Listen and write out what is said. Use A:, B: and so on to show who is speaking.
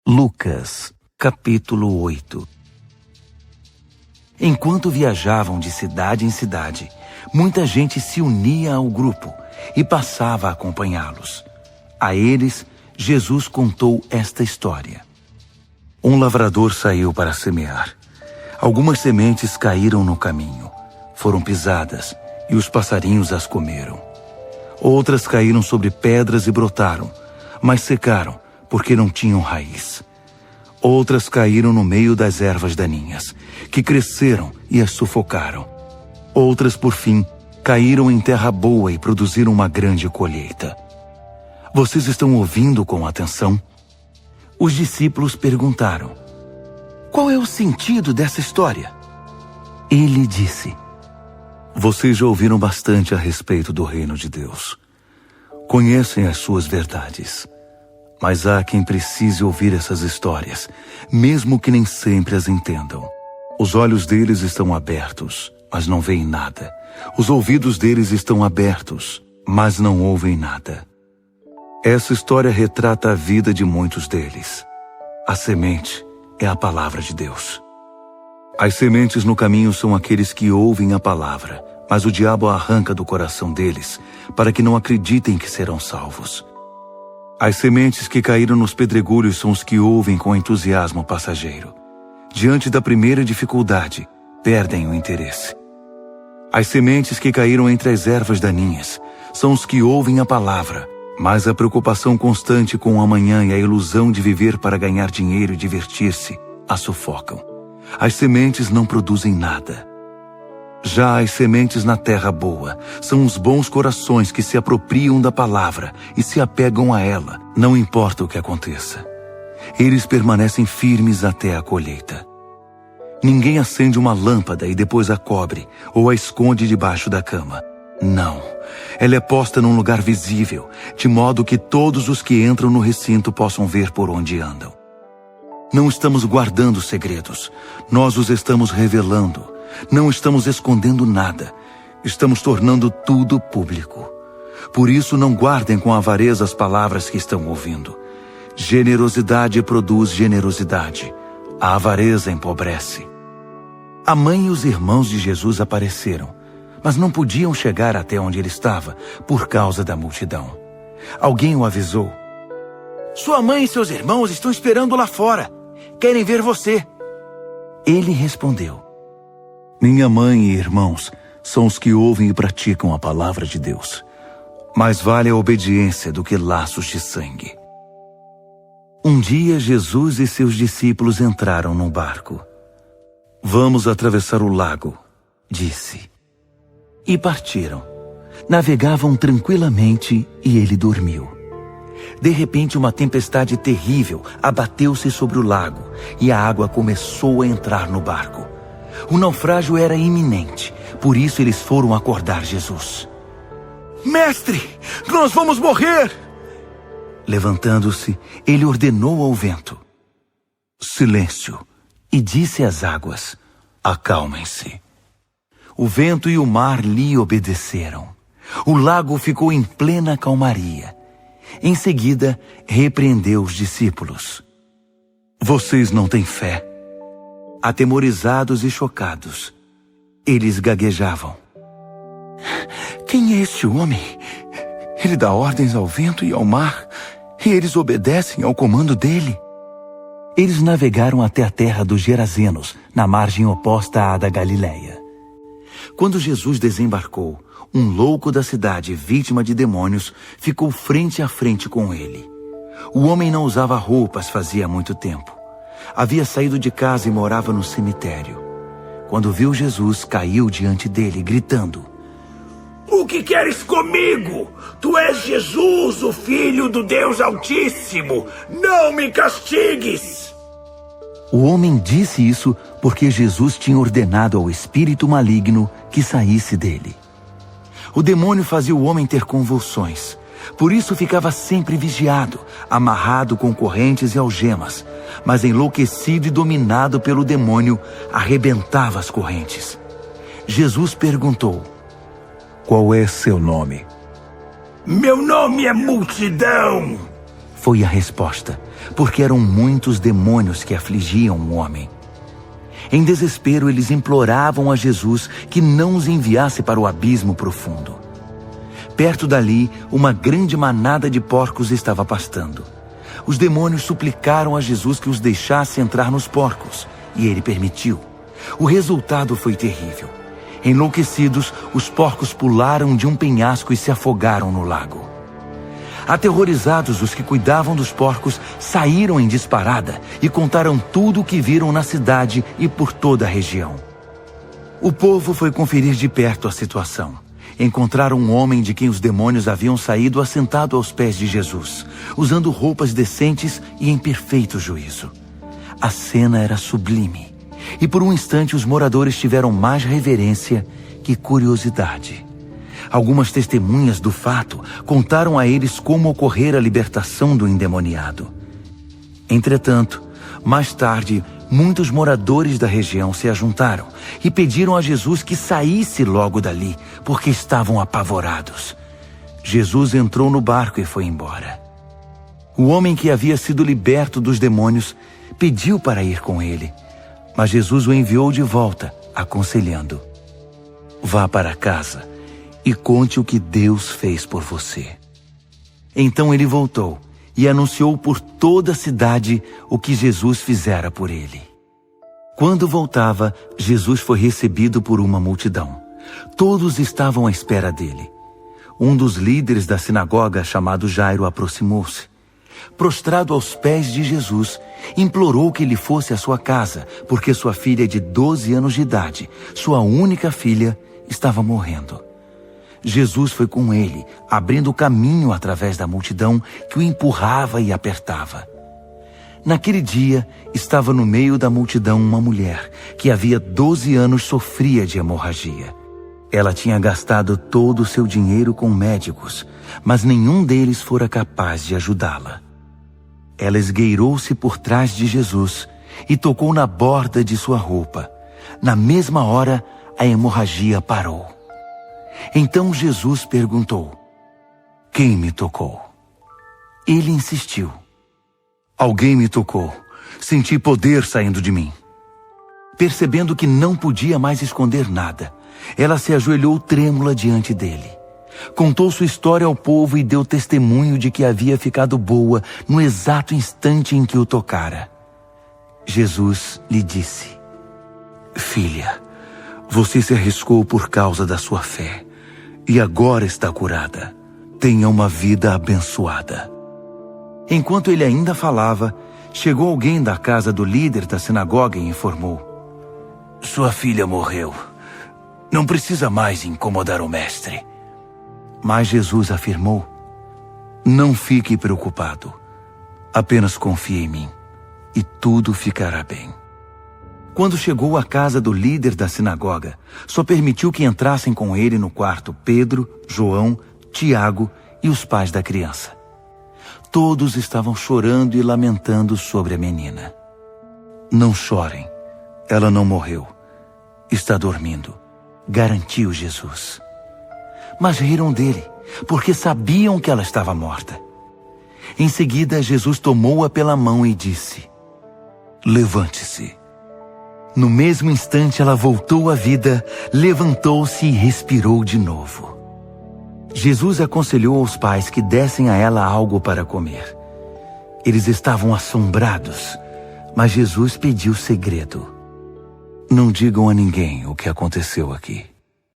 A: Lucas, capítulo 8. Enquanto viajavam de cidade em cidade, muita gente se unia ao grupo e passava a acompanhá-los. A eles, Jesus contou esta história. Um lavrador saiu para semear. Algumas sementes caíram no caminho, foram pisadas e os passarinhos as comeram. Outras caíram sobre pedras e brotaram, mas secaram porque não tinham raiz. Outras caíram no meio das ervas daninhas, que cresceram e as sufocaram. Outras, por fim, caíram em terra boa e produziram uma grande colheita. Vocês estão ouvindo com atenção? Os discípulos perguntaram: qual é o sentido dessa história? Ele disse: vocês já ouviram bastante a respeito do reino de Deus. Conhecem as suas verdades. Mas há quem precise ouvir essas histórias, mesmo que nem sempre as entendam. Os olhos deles estão abertos, mas não veem nada. Os ouvidos deles estão abertos, mas não ouvem nada. Essa história retrata a vida de muitos deles. A semente é a palavra de Deus. As sementes no caminho são aqueles que ouvem a palavra, mas o diabo a arranca do coração deles, para que não acreditem que serão salvos. As sementes que caíram nos pedregulhos são os que ouvem com entusiasmo passageiro. Diante da primeira dificuldade, perdem o interesse. As sementes que caíram entre as ervas daninhas são os que ouvem a palavra, mas a preocupação constante com o amanhã e a ilusão de viver para ganhar dinheiro e divertir-se a sufocam. As sementes não produzem nada. Já as sementes na terra boa são os bons corações que se apropriam da palavra e se apegam a ela, não importa o que aconteça. Eles permanecem firmes até a colheita. Ninguém acende uma lâmpada e depois a cobre ou a esconde debaixo da cama. Não, ela é posta num lugar visível, de modo que todos os que entram no recinto possam ver por onde andam. Não estamos guardando segredos, nós os estamos revelando. Não estamos escondendo nada, estamos tornando tudo público. Por isso não guardem com avareza as palavras que estão ouvindo. Generosidade produz generosidade, a avareza empobrece. A mãe e os irmãos de Jesus apareceram, mas não podiam chegar até onde ele estava por causa da multidão. Alguém o avisou: sua mãe e seus irmãos estão esperando lá fora, querem ver você. Ele respondeu: minha mãe e irmãos são os que ouvem e praticam a palavra de Deus. Mais vale a obediência do que laços de sangue. Um dia, Jesus e seus discípulos entraram num barco. Vamos atravessar o lago, disse. E partiram. Navegavam tranquilamente e ele dormiu. De repente, uma tempestade terrível abateu-se sobre o lago e a água começou a entrar no barco. O naufrágio era iminente, por isso eles foram acordar Jesus. Mestre, nós vamos morrer! Levantando-se, ele ordenou ao vento: silêncio, e disse às águas: acalmem-se. O vento e o mar lhe obedeceram. O lago ficou em plena calmaria. Em seguida, repreendeu os discípulos: vocês não têm fé. Atemorizados e chocados, eles gaguejavam: quem é este homem? Ele dá ordens ao vento e ao mar, e eles obedecem ao comando dele. Eles navegaram até a terra dos Gerazenos, na margem oposta à da Galileia. Quando Jesus desembarcou, um louco da cidade, vítima de demônios, ficou frente a frente com ele. O homem não usava roupas fazia muito tempo. Havia saído de casa e morava no cemitério. Quando viu Jesus, caiu diante dele, gritando: o que queres comigo? Tu és Jesus, o Filho do Deus Altíssimo. Não me castigues! O homem disse isso porque Jesus tinha ordenado ao espírito maligno que saísse dele. O demônio fazia o homem ter convulsões. Por isso ficava sempre vigiado, amarrado com correntes e algemas, mas enlouquecido e dominado pelo demônio, arrebentava as correntes. Jesus perguntou: qual é seu nome? Meu nome é Multidão. foi a resposta, porque eram muitos demônios que afligiam o homem. Em desespero, eles imploravam a Jesus que não os enviasse para o abismo profundo. Perto dali, uma grande manada de porcos estava pastando. Os demônios suplicaram a Jesus que os deixasse entrar nos porcos, e ele permitiu. O resultado foi terrível. Enlouquecidos, os porcos pularam de um penhasco e se afogaram no lago. Aterrorizados, os que cuidavam dos porcos saíram em disparada e contaram tudo o que viram na cidade e por toda a região. O povo foi conferir de perto a situação. Encontraram um homem de quem os demônios haviam saído assentado aos pés de Jesus, usando roupas decentes e em perfeito juízo. A cena era sublime, e por um instante os moradores tiveram mais reverência que curiosidade. Algumas testemunhas do fato contaram a eles como ocorrera a libertação do endemoniado. Entretanto, mais tarde, muitos moradores da região se ajuntaram e pediram a Jesus que saísse logo dali, porque estavam apavorados. Jesus entrou no barco e foi embora. O homem que havia sido liberto dos demônios pediu para ir com ele, mas Jesus o enviou de volta, aconselhando: vá para casa e conte o que Deus fez por você. Então ele voltou e anunciou por toda a cidade o que Jesus fizera por ele. Quando voltava, Jesus foi recebido por uma multidão. Todos estavam à espera dele. Um dos líderes da sinagoga, chamado Jairo, aproximou-se. Prostrado aos pés de Jesus, implorou que ele fosse à sua casa, porque sua filha de 12 anos de idade, sua única filha, estava morrendo. Jesus foi com ele, abrindo caminho através da multidão que o empurrava e apertava. Naquele dia, estava no meio da multidão uma mulher que havia 12 anos sofria de hemorragia. Ela tinha gastado todo o seu dinheiro com médicos, mas nenhum deles fora capaz de ajudá-la. Ela esgueirou-se por trás de Jesus e tocou na borda de sua roupa. Na mesma hora, a hemorragia parou. Então Jesus perguntou: quem me tocou? Ele insistiu: alguém me tocou. Senti poder saindo de mim. Percebendo que não podia mais esconder nada, ela se ajoelhou trêmula diante dele. Contou sua história ao povo e deu testemunho de que havia ficado boa no exato instante em que o tocara. Jesus lhe disse: filha, você se arriscou por causa da sua fé, e agora está curada. Tenha uma vida abençoada. Enquanto ele ainda falava, chegou alguém da casa do líder da sinagoga e informou: sua filha morreu. Não precisa mais incomodar o mestre. Mas Jesus afirmou: não fique preocupado. Apenas confie em mim, e tudo ficará bem. Quando chegou à casa do líder da sinagoga, só permitiu que entrassem com ele no quarto Pedro, João, Tiago e os pais da criança. Todos estavam chorando e lamentando sobre a menina. Não chorem, ela não morreu. Está dormindo, garantiu Jesus. Mas riram dele, porque sabiam que ela estava morta. Em seguida, Jesus tomou-a pela mão e disse: levante-se. No mesmo instante, ela voltou à vida, levantou-se e respirou de novo. Jesus aconselhou aos pais que dessem a ela algo para comer. Eles estavam assombrados, mas Jesus pediu segredo: não digam a ninguém o que aconteceu aqui.